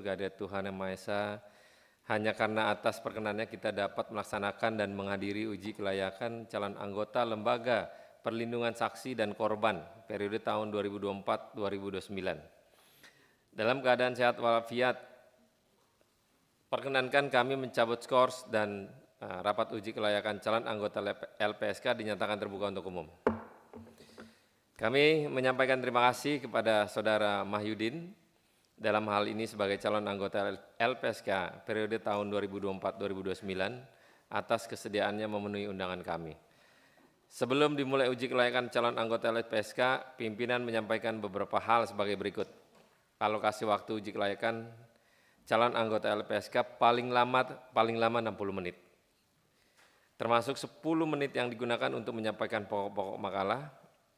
kehadirat Tuhan Yang Maha Esa, hanya karena atas perkenannya kita dapat melaksanakan dan menghadiri uji kelayakan calon anggota Lembaga Perlindungan Saksi dan Korban periode tahun 2024-2029. Dalam keadaan sehat walafiat, perkenankan kami mencabut skors dan rapat uji kelayakan calon anggota LPSK dinyatakan terbuka untuk umum. Kami menyampaikan terima kasih kepada Saudara Mahyudin dalam hal ini sebagai calon anggota LPSK periode tahun 2024-2029 atas kesediaannya memenuhi undangan kami. Sebelum dimulai uji kelayakan calon anggota LPSK, pimpinan menyampaikan beberapa hal sebagai berikut. Alokasi waktu uji kelayakan calon anggota LPSK paling lama 60 menit. Termasuk 10 menit yang digunakan untuk menyampaikan pokok-pokok makalah.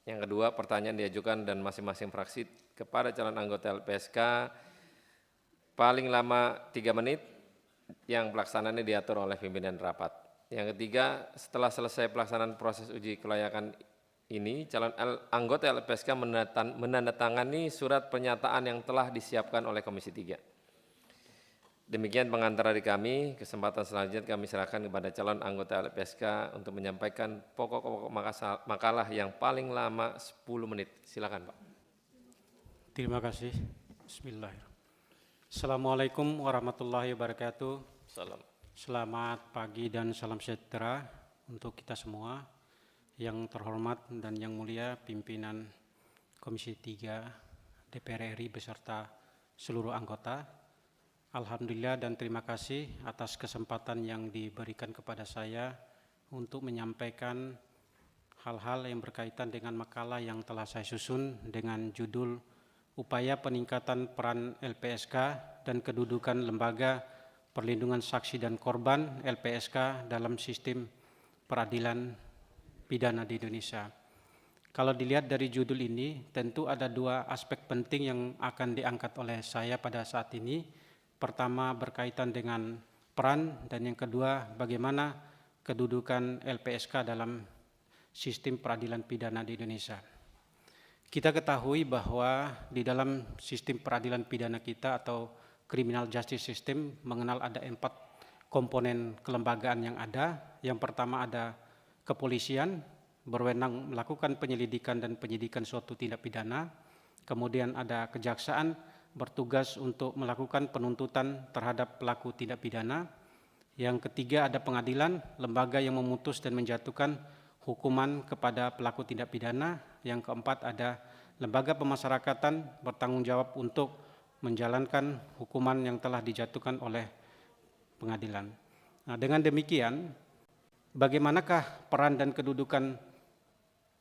Yang kedua, pertanyaan diajukan dan masing-masing fraksi kepada calon anggota LPSK paling lama 3 menit yang pelaksanaannya diatur oleh pimpinan rapat. Yang ketiga, setelah selesai pelaksanaan proses uji kelayakan ini, calon anggota LPSK menandatangani surat pernyataan yang telah disiapkan oleh Komisi 3. Demikian pengantar dari kami. Kesempatan selanjutnya kami serahkan kepada calon anggota LPSK untuk menyampaikan pokok-pokok makalah yang paling lama 10 menit. Silakan, Pak. Terima kasih. Bismillahirrahmanirrahim. Assalamualaikum warahmatullahi wabarakatuh. Salam. Selamat pagi dan salam sejahtera untuk kita semua. Yang terhormat dan yang mulia pimpinan Komisi 3 DPR RI beserta seluruh anggota. Alhamdulillah dan terima kasih atas kesempatan yang diberikan kepada saya untuk menyampaikan hal-hal yang berkaitan dengan makalah yang telah saya susun dengan judul Upaya Peningkatan Peran LPSK dan Kedudukan Lembaga Perlindungan Saksi dan Korban LPSK dalam Sistem Peradilan Pidana di Indonesia. Kalau dilihat dari judul ini, tentu ada dua aspek penting yang akan diangkat oleh saya pada saat ini. Pertama berkaitan dengan peran dan yang kedua bagaimana kedudukan LPSK dalam sistem peradilan pidana di Indonesia. Kita ketahui bahwa di dalam sistem peradilan pidana kita atau criminal justice system mengenal ada 4 komponen kelembagaan yang ada. Yang pertama ada kepolisian, berwenang melakukan penyelidikan dan penyidikan suatu tindak pidana. Kemudian ada kejaksaan, bertugas untuk melakukan penuntutan terhadap pelaku tindak pidana. Yang ketiga ada pengadilan, lembaga yang memutus dan menjatuhkan hukuman kepada pelaku tindak pidana. Yang keempat ada lembaga pemasyarakatan bertanggung jawab untuk menjalankan hukuman yang telah dijatuhkan oleh pengadilan. Nah, dengan demikian, bagaimanakah peran dan kedudukan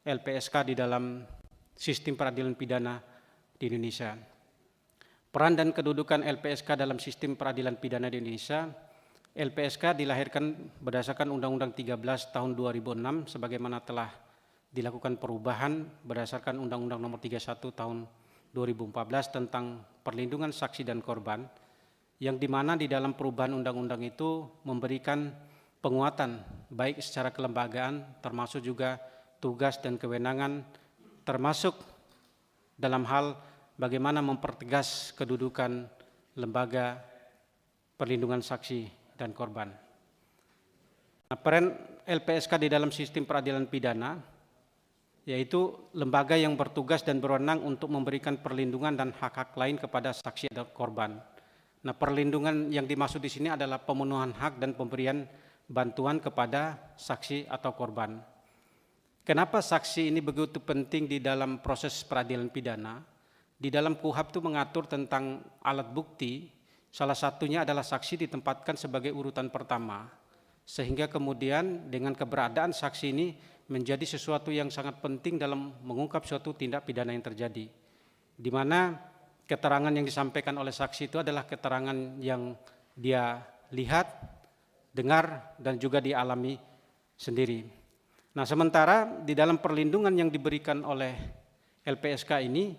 LPSK di dalam sistem peradilan pidana di Indonesia? Peran dan kedudukan LPSK dalam sistem peradilan pidana di Indonesia. LPSK dilahirkan berdasarkan Undang-Undang 13 tahun 2006 sebagaimana telah dilakukan perubahan berdasarkan Undang-Undang Nomor 31 tahun 2014 tentang perlindungan saksi dan korban, yang dimana di dalam perubahan undang-undang itu memberikan penguatan baik secara kelembagaan termasuk juga tugas dan kewenangan, termasuk dalam hal bagaimana mempertegas kedudukan lembaga perlindungan saksi dan korban. Nah, peran LPSK di dalam sistem peradilan pidana yaitu lembaga yang bertugas dan berwenang untuk memberikan perlindungan dan hak-hak lain kepada saksi dan korban. Nah, perlindungan yang dimaksud di sini adalah pemenuhan hak dan pemberian bantuan kepada saksi atau korban. Kenapa saksi ini begitu penting di dalam proses peradilan pidana? Di dalam KUHP itu mengatur tentang alat bukti, salah satunya adalah saksi ditempatkan sebagai urutan pertama. Sehingga kemudian dengan keberadaan saksi ini menjadi sesuatu yang sangat penting dalam mengungkap suatu tindak pidana yang terjadi. Di mana keterangan yang disampaikan oleh saksi itu adalah keterangan yang dia lihat, dengar, dan juga dialami sendiri. Nah, sementara di dalam perlindungan yang diberikan oleh LPSK ini,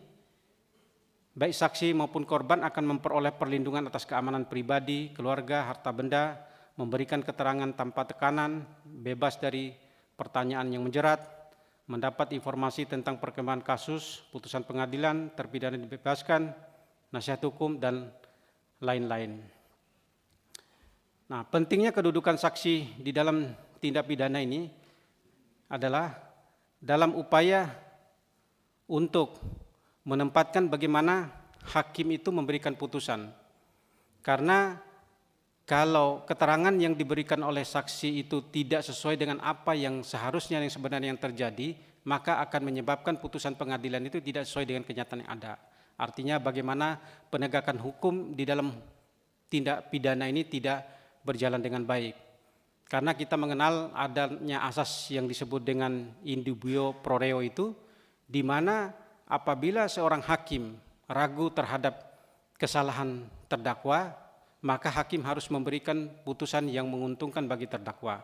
baik saksi maupun korban akan memperoleh perlindungan atas keamanan pribadi, keluarga, harta benda, memberikan keterangan tanpa tekanan, bebas dari pertanyaan yang menjerat, mendapat informasi tentang perkembangan kasus, putusan pengadilan, terpidana dibebaskan, nasihat hukum, dan lain-lain. Nah, pentingnya kedudukan saksi di dalam tindak pidana ini adalah dalam upaya untuk menempatkan bagaimana hakim itu memberikan putusan. Karena kalau keterangan yang diberikan oleh saksi itu tidak sesuai dengan apa yang seharusnya yang sebenarnya yang terjadi, maka akan menyebabkan putusan pengadilan itu tidak sesuai dengan kenyataan yang ada. Artinya bagaimana penegakan hukum di dalam tindak pidana ini tidak berjalan dengan baik. Karena kita mengenal adanya asas yang disebut dengan in dubio pro reo itu, di mana apabila seorang hakim ragu terhadap kesalahan terdakwa, maka hakim harus memberikan putusan yang menguntungkan bagi terdakwa.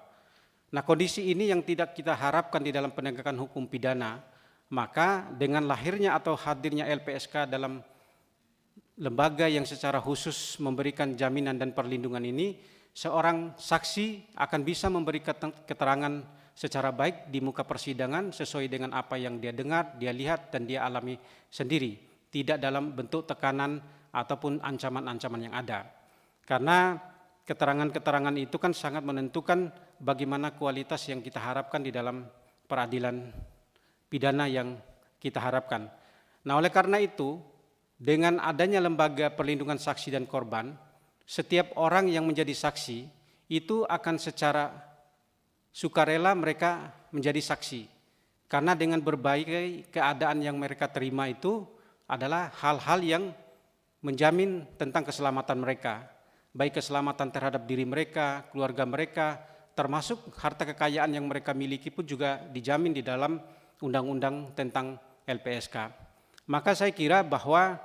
Nah, kondisi ini yang tidak kita harapkan di dalam penegakan hukum pidana, maka dengan lahirnya atau hadirnya LPSK dalam lembaga yang secara khusus memberikan jaminan dan perlindungan ini, seorang saksi akan bisa memberikan keterangan secara baik di muka persidangan sesuai dengan apa yang dia dengar, dia lihat, dan dia alami sendiri, tidak dalam bentuk tekanan ataupun ancaman-ancaman yang ada. Karena keterangan-keterangan itu kan sangat menentukan bagaimana kualitas yang kita harapkan di dalam peradilan pidana yang kita harapkan. Nah, oleh karena itu, dengan adanya lembaga perlindungan saksi dan korban, setiap orang yang menjadi saksi itu akan secara sukarela mereka menjadi saksi. Karena dengan berbagai keadaan yang mereka terima itu adalah hal-hal yang menjamin tentang keselamatan mereka. Baik keselamatan terhadap diri mereka, keluarga mereka, termasuk harta kekayaan yang mereka miliki pun juga dijamin di dalam undang-undang tentang LPSK. Maka saya kira bahwa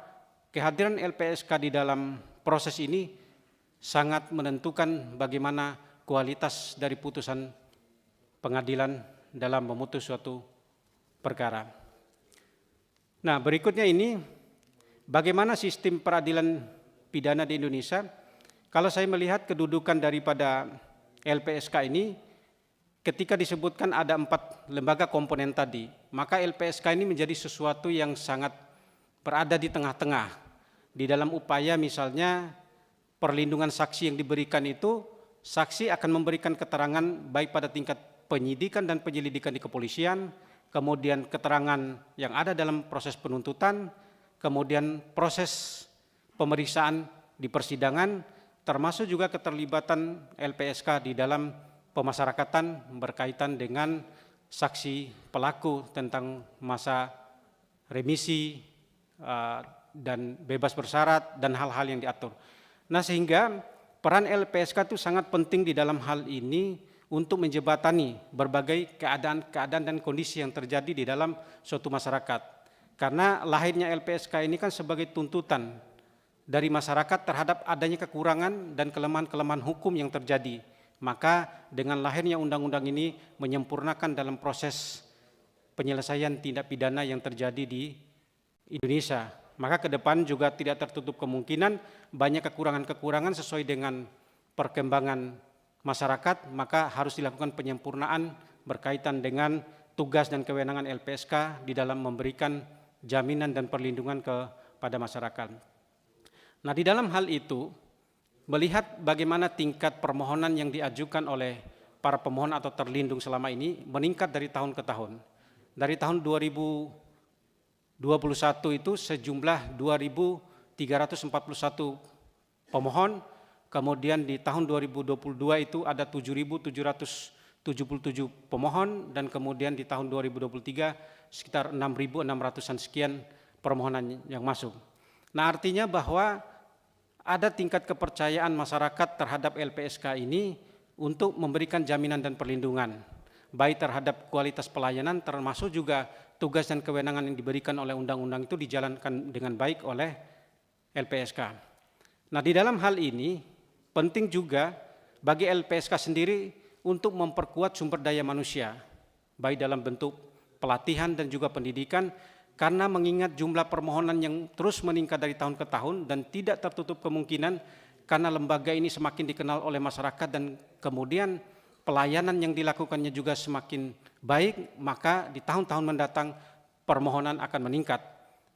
kehadiran LPSK di dalam proses ini sangat menentukan bagaimana kualitas dari putusan pengadilan dalam memutus suatu perkara. Nah, berikutnya ini bagaimana sistem peradilan pidana di Indonesia. Kalau saya melihat kedudukan daripada LPSK ini, ketika disebutkan ada 4 lembaga komponen tadi, maka LPSK ini menjadi sesuatu yang sangat berada di tengah-tengah di dalam upaya misalnya perlindungan saksi yang diberikan itu, saksi akan memberikan keterangan baik pada tingkat penyidikan dan penyelidikan di kepolisian, kemudian keterangan yang ada dalam proses penuntutan, kemudian proses pemeriksaan di persidangan, termasuk juga keterlibatan LPSK di dalam pemasyarakatan berkaitan dengan saksi pelaku tentang masa remisi dan bebas bersyarat dan hal-hal yang diatur. Nah, sehingga peran LPSK itu sangat penting di dalam hal ini untuk menjembatani berbagai keadaan-keadaan dan kondisi yang terjadi di dalam suatu masyarakat. Karena lahirnya LPSK ini kan sebagai tuntutan dari masyarakat terhadap adanya kekurangan dan kelemahan-kelemahan hukum yang terjadi. Maka dengan lahirnya undang-undang ini menyempurnakan dalam proses penyelesaian tindak pidana yang terjadi di Indonesia. Maka ke depan juga tidak tertutup kemungkinan banyak kekurangan-kekurangan sesuai dengan perkembangan masyarakat, maka harus dilakukan penyempurnaan berkaitan dengan tugas dan kewenangan LPSK di dalam memberikan jaminan dan perlindungan kepada masyarakat. Nah, di dalam hal itu, melihat bagaimana tingkat permohonan yang diajukan oleh para pemohon atau terlindung selama ini meningkat dari tahun ke tahun. Dari tahun 2021 itu sejumlah 2.341 pemohon, kemudian di tahun 2022 itu ada 7.777 pemohon, dan kemudian di tahun 2023 sekitar 6.600-an sekian permohonan yang masuk. Nah, artinya bahwa ada tingkat kepercayaan masyarakat terhadap LPSK ini untuk memberikan jaminan dan perlindungan, baik terhadap kualitas pelayanan termasuk juga tugas dan kewenangan yang diberikan oleh undang-undang itu dijalankan dengan baik oleh LPSK. Nah, di dalam hal ini penting juga bagi LPSK sendiri untuk memperkuat sumber daya manusia, baik dalam bentuk pelatihan dan juga pendidikan, karena mengingat jumlah permohonan yang terus meningkat dari tahun ke tahun dan tidak tertutup kemungkinan karena lembaga ini semakin dikenal oleh masyarakat dan kemudian pelayanan yang dilakukannya juga semakin baik, maka di tahun-tahun mendatang permohonan akan meningkat.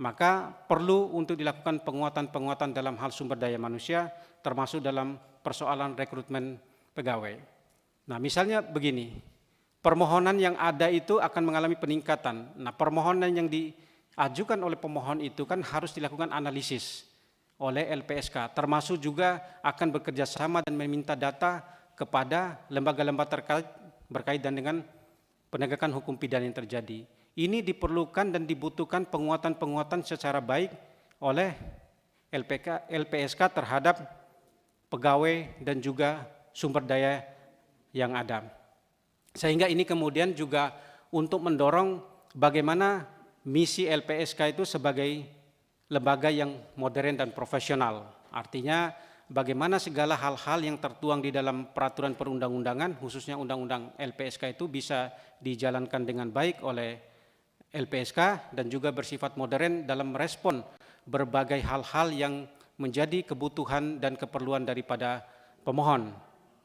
maka perlu untuk dilakukan penguatan-penguatan dalam hal sumber daya manusia, termasuk dalam persoalan rekrutmen pegawai. Nah, misalnya begini, permohonan yang ada itu akan mengalami peningkatan. Nah, permohonan yang diajukan oleh pemohon itu kan harus dilakukan analisis oleh LPSK, termasuk juga akan bekerja sama dan meminta data kepada lembaga-lembaga terkait berkaitan dengan penegakan hukum pidana yang terjadi. Ini diperlukan dan dibutuhkan penguatan-penguatan secara baik oleh LPSK terhadap pegawai dan juga sumber daya yang ada. Sehingga ini kemudian juga untuk mendorong bagaimana misi LPSK itu sebagai lembaga yang modern dan profesional. Artinya bagaimana segala hal-hal yang tertuang di dalam peraturan perundang-undangan, khususnya undang-undang LPSK itu bisa dijalankan dengan baik oleh LPSK dan juga bersifat modern dalam merespon berbagai hal-hal yang menjadi kebutuhan dan keperluan daripada pemohon,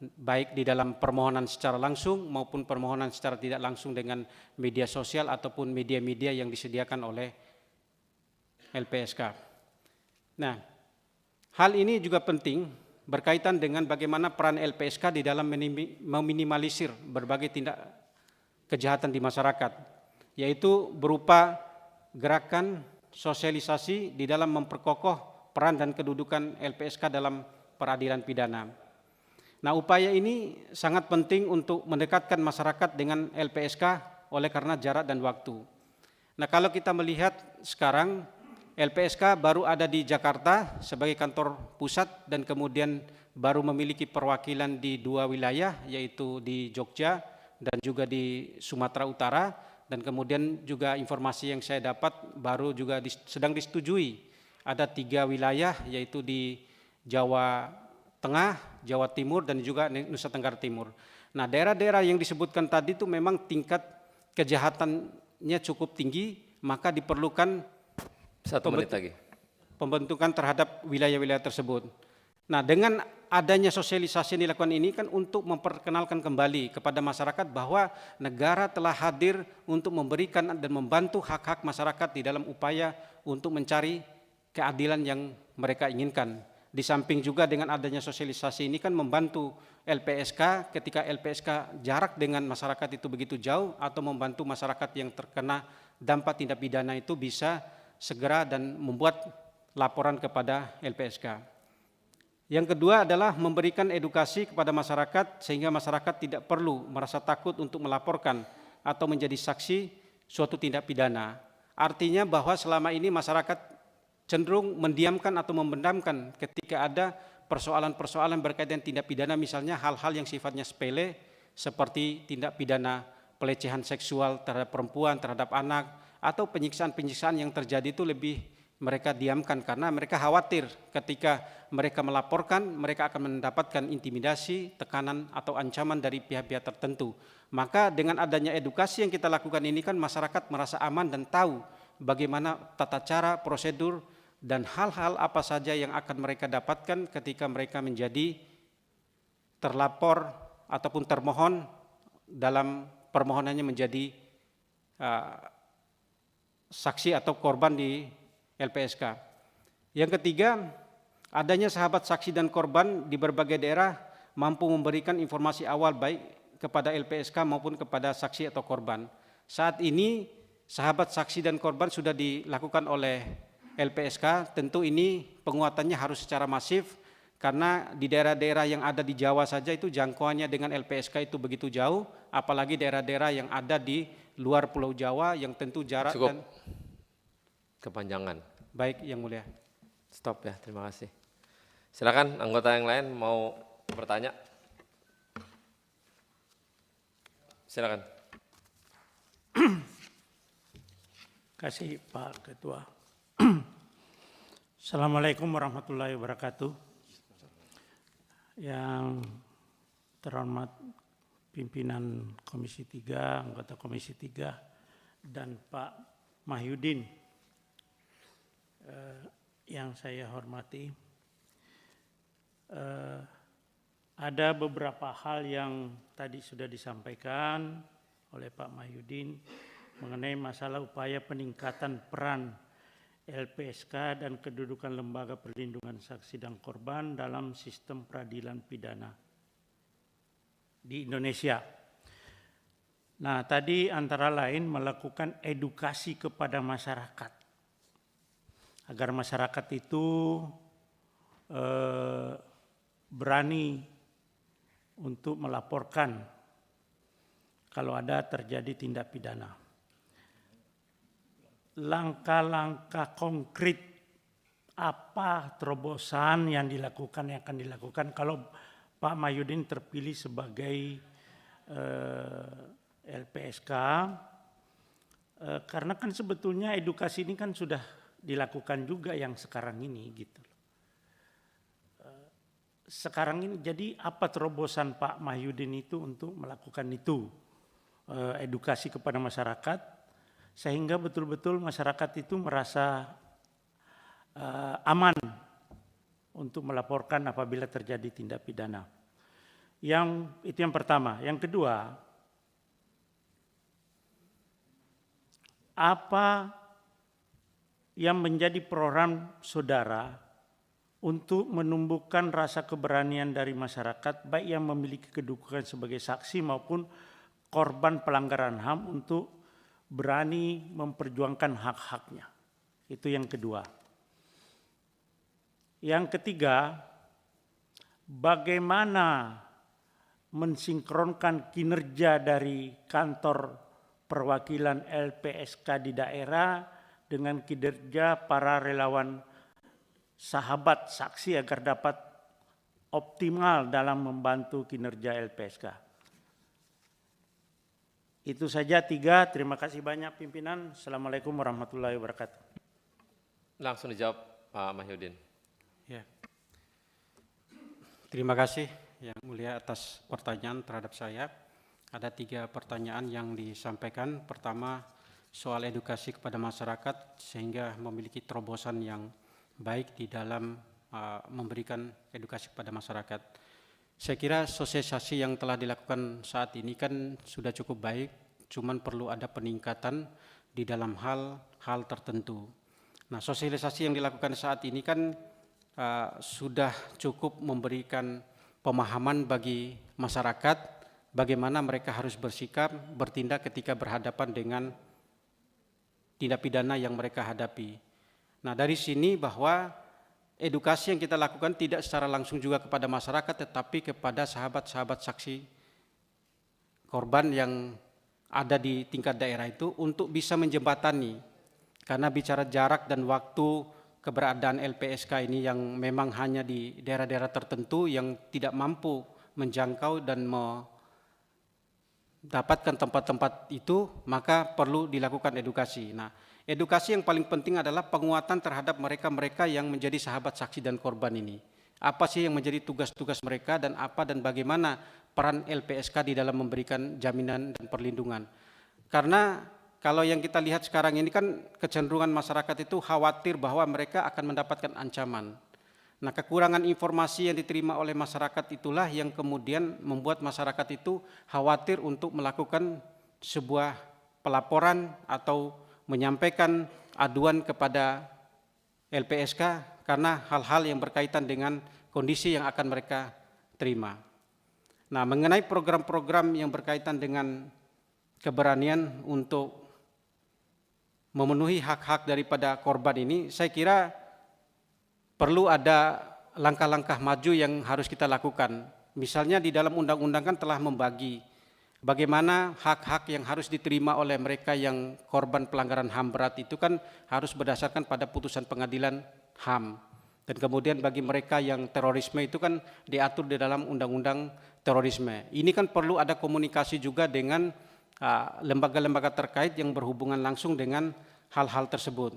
baik di dalam permohonan secara langsung maupun permohonan secara tidak langsung dengan media sosial ataupun media-media yang disediakan oleh LPSK. Nah, hal ini juga penting berkaitan dengan bagaimana peran LPSK di dalam meminimalisir berbagai tindak kejahatan di masyarakat, yaitu berupa gerakan sosialisasi di dalam memperkokoh peran dan kedudukan LPSK dalam peradilan pidana. Nah, upaya ini sangat penting untuk mendekatkan masyarakat dengan LPSK oleh karena jarak dan waktu. Nah, kalau kita melihat sekarang LPSK baru ada di Jakarta sebagai kantor pusat dan kemudian baru memiliki perwakilan di 2 wilayah, yaitu di Jogja dan juga di Sumatera Utara, dan kemudian juga informasi yang saya dapat baru juga sedang disetujui ada 3 wilayah, yaitu di Jawa Tengah, Jawa Timur, dan juga Nusa Tenggara Timur. Nah, daerah-daerah yang disebutkan tadi itu memang tingkat kejahatannya cukup tinggi, maka diperlukan 1 menit lagi. Pembentukan terhadap wilayah-wilayah tersebut. Nah, dengan adanya sosialisasi yang dilakukan ini kan untuk memperkenalkan kembali kepada masyarakat bahwa negara telah hadir untuk memberikan dan membantu hak-hak masyarakat di dalam upaya untuk mencari keadilan yang mereka inginkan. Di samping juga dengan adanya sosialisasi ini kan membantu LPSK ketika LPSK jarak dengan masyarakat itu begitu jauh atau membantu masyarakat yang terkena dampak tindak pidana itu bisa segera dan membuat laporan kepada LPSK. Yang kedua adalah memberikan edukasi kepada masyarakat sehingga masyarakat tidak perlu merasa takut untuk melaporkan atau menjadi saksi suatu tindak pidana. Artinya bahwa selama ini masyarakat cenderung mendiamkan atau memendamkan ketika ada persoalan-persoalan berkaitan tindak pidana, misalnya hal-hal yang sifatnya sepele seperti tindak pidana pelecehan seksual terhadap perempuan, terhadap anak, atau penyiksaan-penyiksaan yang terjadi itu lebih mereka diamkan karena mereka khawatir ketika mereka melaporkan mereka akan mendapatkan intimidasi, tekanan atau ancaman dari pihak-pihak tertentu. Maka dengan adanya edukasi yang kita lakukan ini kan masyarakat merasa aman dan tahu bagaimana tata cara, prosedur, dan hal-hal apa saja yang akan mereka dapatkan ketika mereka menjadi terlapor ataupun termohon dalam permohonannya menjadi saksi atau korban di LPSK. Yang ketiga, adanya sahabat saksi dan korban di berbagai daerah mampu memberikan informasi awal baik kepada LPSK maupun kepada saksi atau korban. Saat ini sahabat saksi dan korban sudah dilakukan oleh LPSK, tentu ini penguatannya harus secara masif karena di daerah-daerah yang ada di Jawa saja itu jangkauannya dengan LPSK itu begitu jauh, apalagi daerah-daerah yang ada di luar Pulau Jawa yang tentu jarak Cukup. dan Kepanjangan. Baik, Yang Mulia. Stop ya, terima kasih. Silakan anggota yang lain mau bertanya. Silakan. Kasih Pak Ketua. Assalamualaikum warahmatullahi wabarakatuh. Yang terhormat pimpinan Komisi 3, anggota Komisi 3, dan Pak Mahyudin yang saya hormati. Ada beberapa hal yang tadi sudah disampaikan oleh Pak Mahyudin mengenai masalah upaya peningkatan peran LPSK dan kedudukan Lembaga Perlindungan Saksi dan Korban dalam sistem peradilan pidana di Indonesia. Nah, tadi antara lain melakukan edukasi kepada masyarakat agar masyarakat itu berani untuk melaporkan kalau ada terjadi tindak pidana. Langkah-langkah konkret apa terobosan yang akan dilakukan kalau Pak Mahyudin terpilih sebagai LPSK, karena kan sebetulnya edukasi ini kan sudah dilakukan juga yang sekarang ini gitu. Sekarang ini jadi apa terobosan Pak Mahyudin itu untuk melakukan itu, edukasi kepada masyarakat sehingga betul-betul masyarakat itu merasa aman untuk melaporkan apabila terjadi tindak pidana. Itu yang pertama. Yang kedua, apa yang menjadi program saudara untuk menumbuhkan rasa keberanian dari masyarakat baik yang memiliki kedudukan sebagai saksi maupun korban pelanggaran HAM untuk berani memperjuangkan hak-haknya. Itu yang kedua. Yang ketiga, bagaimana mensinkronkan kinerja dari kantor perwakilan LPSK di daerah dengan kinerja para relawan sahabat saksi agar dapat optimal dalam membantu kinerja LPSK. Itu saja 3. Terima kasih banyak pimpinan. Assalamualaikum warahmatullahi wabarakatuh. Langsung dijawab Pak Mahyudin. Ya. Terima kasih Yang Mulia atas pertanyaan terhadap saya. Ada 3 pertanyaan yang disampaikan. Pertama, soal edukasi kepada masyarakat sehingga memiliki terobosan yang baik di dalam memberikan edukasi kepada masyarakat. Saya kira sosialisasi yang telah dilakukan saat ini kan sudah cukup baik, cuman perlu ada peningkatan di dalam hal tertentu. Nah, sosialisasi yang dilakukan saat ini kan sudah cukup memberikan pemahaman bagi masyarakat bagaimana mereka harus bersikap, bertindak ketika berhadapan dengan tindak pidana yang mereka hadapi. Nah, dari sini bahwa edukasi yang kita lakukan tidak secara langsung juga kepada masyarakat, tetapi kepada sahabat-sahabat saksi korban yang ada di tingkat daerah itu untuk bisa menjembatani. Karena bicara jarak dan waktu keberadaan LPSK ini yang memang hanya di daerah-daerah tertentu yang tidak mampu menjangkau dan mendapatkan tempat-tempat itu, maka perlu dilakukan edukasi. Nah, edukasi yang paling penting adalah penguatan terhadap mereka-mereka yang menjadi sahabat saksi dan korban ini. Apa sih yang menjadi tugas-tugas mereka dan apa dan bagaimana peran LPSK di dalam memberikan jaminan dan perlindungan. Karena kalau yang kita lihat sekarang ini kan kecenderungan masyarakat itu khawatir bahwa mereka akan mendapatkan ancaman. Nah, kekurangan informasi yang diterima oleh masyarakat itulah yang kemudian membuat masyarakat itu khawatir untuk melakukan sebuah pelaporan atau menyampaikan aduan kepada LPSK karena hal-hal yang berkaitan dengan kondisi yang akan mereka terima. Nah, mengenai program-program yang berkaitan dengan keberanian untuk memenuhi hak-hak daripada korban ini, saya kira perlu ada langkah-langkah maju yang harus kita lakukan. Misalnya di dalam undang-undang kan telah membagi bagaimana hak-hak yang harus diterima oleh mereka yang korban pelanggaran HAM berat itu kan harus berdasarkan pada putusan pengadilan HAM. Dan kemudian bagi mereka yang terorisme itu kan diatur di dalam undang-undang terorisme. Ini kan perlu ada komunikasi juga dengan lembaga-lembaga terkait yang berhubungan langsung dengan hal-hal tersebut.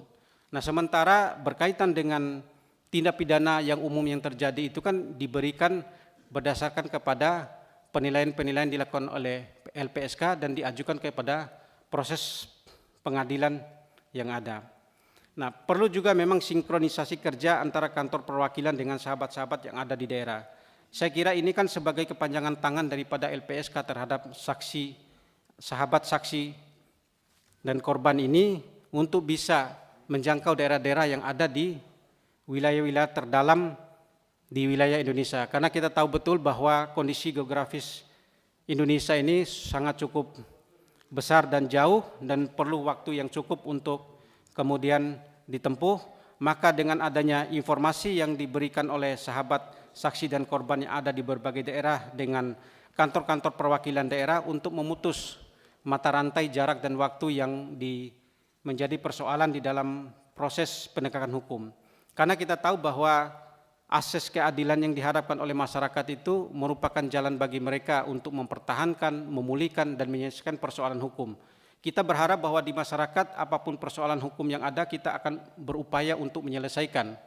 Nah, sementara berkaitan dengan tindak pidana yang umum yang terjadi itu kan diberikan berdasarkan kepada penilaian-penilaian dilakukan oleh LPSK dan diajukan kepada proses pengadilan yang ada. Nah, perlu juga memang sinkronisasi kerja antara kantor perwakilan dengan sahabat-sahabat yang ada di daerah. Saya kira ini kan sebagai kepanjangan tangan daripada LPSK terhadap sahabat saksi dan korban ini untuk bisa menjangkau daerah-daerah yang ada di wilayah-wilayah terdalam di wilayah Indonesia. Karena kita tahu betul bahwa kondisi geografis Indonesia ini sangat cukup besar dan jauh dan perlu waktu yang cukup untuk kemudian ditempuh. Maka dengan adanya informasi yang diberikan oleh sahabat saksi dan korban yang ada di berbagai daerah dengan kantor-kantor perwakilan daerah untuk memutus mata rantai jarak dan waktu yang menjadi persoalan di dalam proses penegakan hukum. Karena kita tahu bahwa akses keadilan yang diharapkan oleh masyarakat itu merupakan jalan bagi mereka untuk mempertahankan, memulihkan, dan menyelesaikan persoalan hukum. Kita berharap bahwa di masyarakat apapun persoalan hukum yang ada kita akan berupaya untuk menyelesaikan.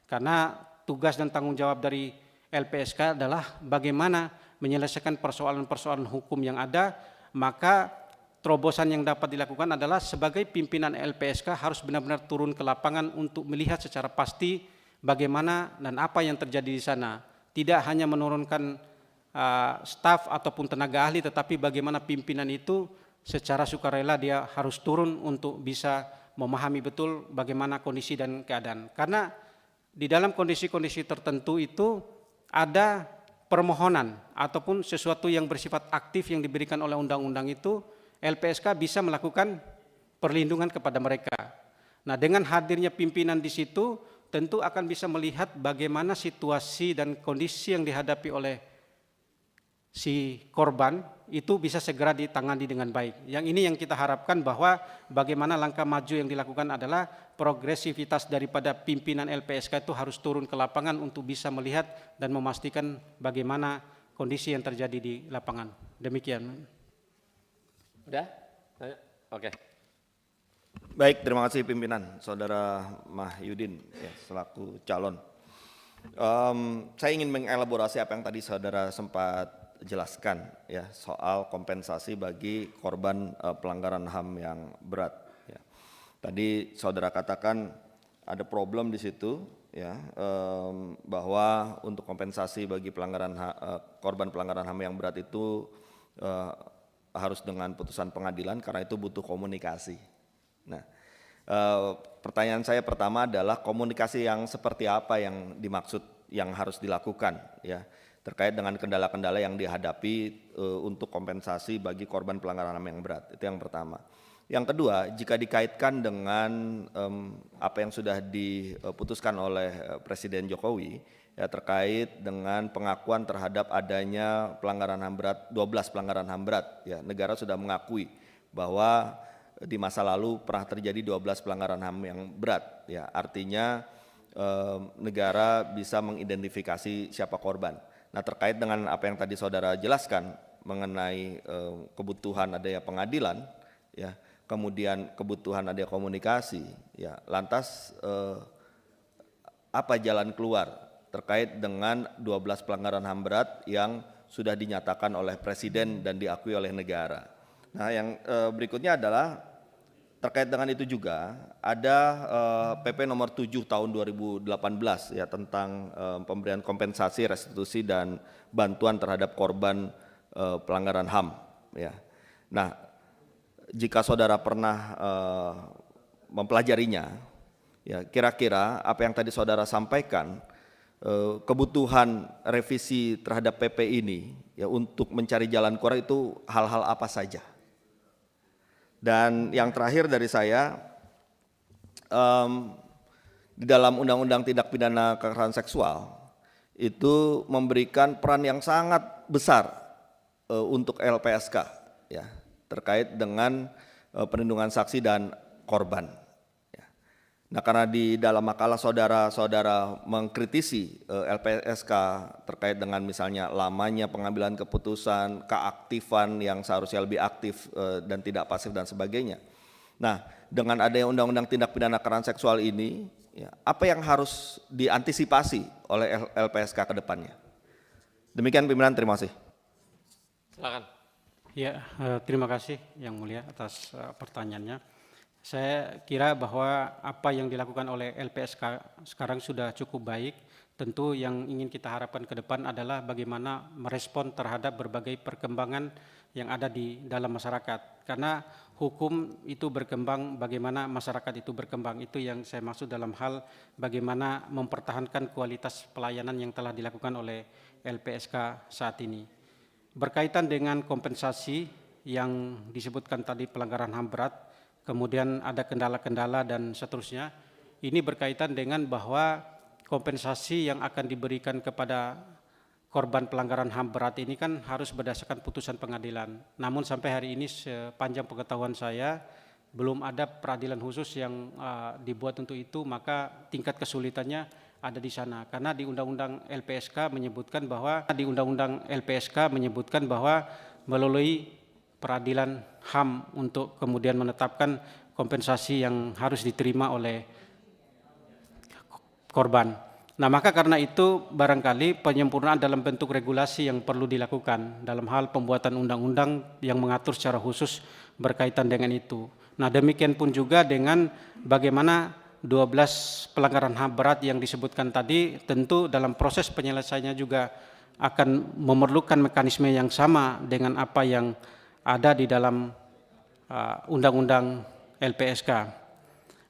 Karena tugas dan tanggung jawab dari LPSK adalah bagaimana menyelesaikan persoalan-persoalan hukum yang ada, maka terobosan yang dapat dilakukan adalah sebagai pimpinan LPSK harus benar-benar turun ke lapangan untuk melihat secara pasti bagaimana dan apa yang terjadi di sana. Tidak hanya menurunkan staf ataupun tenaga ahli, tetapi bagaimana pimpinan itu secara sukarela dia harus turun untuk bisa memahami betul bagaimana kondisi dan keadaan. Karena di dalam kondisi-kondisi tertentu itu ada permohonan ataupun sesuatu yang bersifat aktif yang diberikan oleh undang-undang itu, LPSK bisa melakukan perlindungan kepada mereka. Nah, dengan hadirnya pimpinan di situ tentu akan bisa melihat bagaimana situasi dan kondisi yang dihadapi oleh si korban itu bisa segera ditangani dengan baik. Yang ini yang kita harapkan bahwa bagaimana langkah maju yang dilakukan adalah progresivitas daripada pimpinan LPSK itu harus turun ke lapangan untuk bisa melihat dan memastikan bagaimana kondisi yang terjadi di lapangan. Demikian. Udah? Oke. Baik, terima kasih pimpinan, Saudara Mahyudin ya, selaku calon. Saya ingin mengelaborasi apa yang tadi Saudara sempat jelaskan ya soal kompensasi bagi korban pelanggaran HAM yang berat. Ya. Tadi Saudara katakan ada problem di situ ya bahwa untuk kompensasi bagi korban pelanggaran HAM yang berat itu harus dengan putusan pengadilan karena itu butuh komunikasi. Nah, pertanyaan saya pertama adalah komunikasi yang seperti apa yang dimaksud yang harus dilakukan ya terkait dengan kendala-kendala yang dihadapi untuk kompensasi bagi korban pelanggaran HAM yang berat. Itu yang pertama. Yang kedua, jika dikaitkan dengan apa yang sudah diputuskan oleh Presiden Jokowi ya terkait dengan pengakuan terhadap adanya pelanggaran HAM berat, 12 pelanggaran HAM berat ya, negara sudah mengakui bahwa di masa lalu pernah terjadi 12 pelanggaran HAM yang berat ya, artinya negara bisa mengidentifikasi siapa korban. Nah, terkait dengan apa yang tadi Saudara jelaskan mengenai kebutuhan adanya pengadilan ya, kemudian kebutuhan adanya komunikasi ya, lantas apa jalan keluar terkait dengan 12 pelanggaran HAM berat yang sudah dinyatakan oleh Presiden dan diakui oleh negara. Nah, yang berikutnya adalah terkait dengan itu juga ada PP nomor 7 tahun 2018 ya tentang pemberian kompensasi, restitusi dan bantuan terhadap korban pelanggaran HAM ya. Nah, jika Saudara pernah mempelajarinya ya, kira-kira apa yang tadi Saudara sampaikan kebutuhan revisi terhadap PP ini ya untuk mencari jalan keluar itu hal-hal apa saja? Dan yang terakhir dari saya, di dalam Undang-Undang Tindak Pidana Kekerasan Seksual itu memberikan peran yang sangat besar untuk LPSK ya terkait dengan perlindungan saksi dan korban. Nah, karena di dalam makalah saudara-saudara mengkritisi LPSK terkait dengan misalnya lamanya pengambilan keputusan, keaktifan yang seharusnya lebih aktif dan tidak pasif dan sebagainya. Nah, dengan adanya Undang-Undang Tindak Pidana Kekerasan Seksual ini, ya, apa yang harus diantisipasi oleh LPSK ke depannya? Demikian pimpinan, terima kasih. Silakan. Ya, terima kasih Yang Mulia atas pertanyaannya. Saya kira bahwa apa yang dilakukan oleh LPSK sekarang sudah cukup baik, tentu yang ingin kita harapkan ke depan adalah bagaimana merespon terhadap berbagai perkembangan yang ada di dalam masyarakat. Karena hukum itu berkembang, bagaimana masyarakat itu berkembang. Itu yang saya maksud dalam hal bagaimana mempertahankan kualitas pelayanan yang telah dilakukan oleh LPSK saat ini. Berkaitan dengan kompensasi yang disebutkan tadi pelanggaran HAM berat, kemudian ada kendala-kendala dan seterusnya, ini berkaitan dengan bahwa kompensasi yang akan diberikan kepada korban pelanggaran HAM berat ini kan harus berdasarkan putusan pengadilan. Namun sampai hari ini sepanjang pengetahuan saya belum ada peradilan khusus yang dibuat untuk itu, maka tingkat kesulitannya ada di sana. Karena di Undang-Undang LPSK menyebutkan bahwa melalui peradilan HAM untuk kemudian menetapkan kompensasi yang harus diterima oleh korban. Nah, maka karena itu barangkali penyempurnaan dalam bentuk regulasi yang perlu dilakukan dalam hal pembuatan undang-undang yang mengatur secara khusus berkaitan dengan itu. Nah, demikian pun juga dengan bagaimana 12 pelanggaran HAM berat yang disebutkan tadi, tentu dalam proses penyelesaiannya juga akan memerlukan mekanisme yang sama dengan apa yang ada di dalam Undang-Undang LPSK.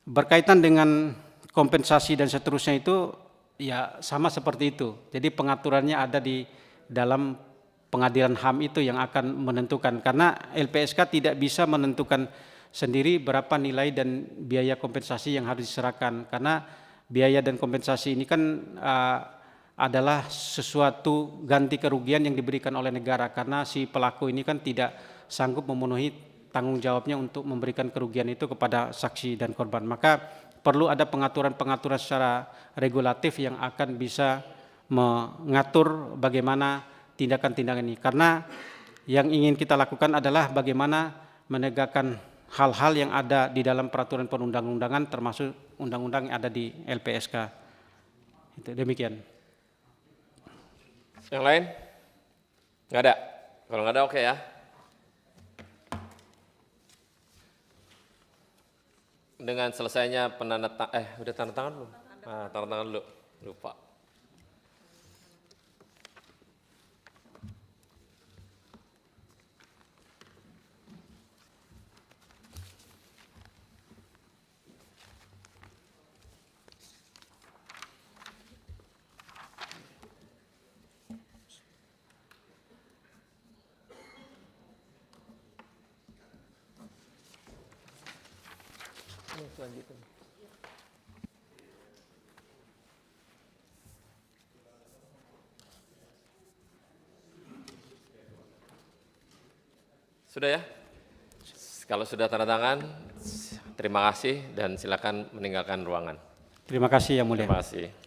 Berkaitan dengan kompensasi dan seterusnya itu ya sama seperti itu. Jadi pengaturannya ada di dalam pengadilan HAM itu yang akan menentukan. Karena LPSK tidak bisa menentukan sendiri berapa nilai dan biaya kompensasi yang harus diserahkan. Karena biaya dan kompensasi ini kan adalah sesuatu ganti kerugian yang diberikan oleh negara. Karena si pelaku ini kan tidak sanggup memenuhi tanggung jawabnya untuk memberikan kerugian itu kepada saksi dan korban. Maka perlu ada pengaturan-pengaturan secara regulatif yang akan bisa mengatur bagaimana tindakan-tindakan ini. Karena yang ingin kita lakukan adalah bagaimana menegakkan hal-hal yang ada di dalam peraturan perundang-undangan termasuk undang-undang yang ada di LPSK. Itu demikian. Yang lain? Nggak ada? Kalau nggak ada oke ya. Dengan selesainya udah tanda tangan belum? Nah, tanda tangan dulu, lupa. Sudah ya? Kalau sudah tanda tangan, terima kasih dan silakan meninggalkan ruangan. Terima kasih Yang Mulia. Terima kasih.